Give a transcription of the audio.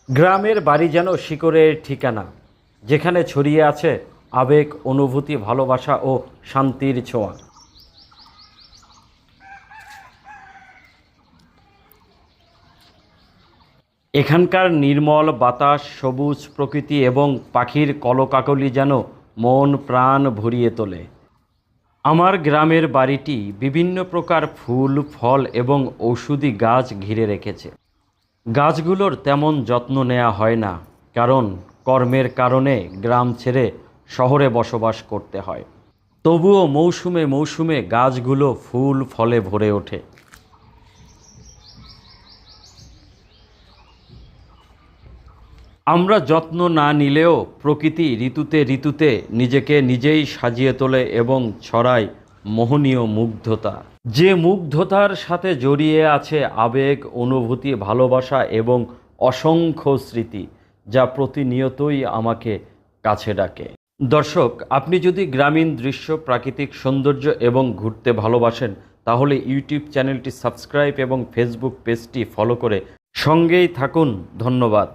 গ্রামের বাড়ি যেন শিকড়ের ঠিকানা, যেখানে ছড়িয়ে আছে আবেগ, অনুভূতি, ভালোবাসা ও শান্তির ছোঁয়া। এখানকার নির্মল বাতাস, সবুজ প্রকৃতি এবং পাখির কলকাকলি যেন মন প্রাণ ভরিয়ে তোলে। আমার গ্রামের বাড়িটি বিভিন্ন প্রকার ফুল, ফল এবং ঔষধি গাছ ঘিরে রেখেছে। গাছগুলোর তেমন যত্ন নেওয়া হয় না, কারণ কর্মের কারণে গ্রাম ছেড়ে শহরে বসবাস করতে হয়। তবুও মৌসুমে মৌসুমে গাছগুলো ফুল ফলে ভরে ওঠে। আমরা যত্ন না নিলেও প্রকৃতি ঋতুতে ঋতুতে নিজেকে নিজেই সাজিয়ে তোলে এবং ছড়ায় মোহনীয় মুগ্ধতা। যে মুগ্ধতার সাথে জড়িয়ে আছে আবেগ, অনুভূতি, ভালোবাসা এবং অসংখ্য স্মৃতি, যা প্রতিনিয়তই আমাকে কাছে ডাকে। দর্শক, আপনি যদি গ্রামীণ দৃশ্য, প্রাকৃতিক সৌন্দর্য এবং ঘুরতে ভালোবাসেন, তাহলে ইউটিউব চ্যানেলটি সাবস্ক্রাইব এবং ফেসবুক পেজটি ফলো করে সঙ্গেই থাকুন। ধন্যবাদ।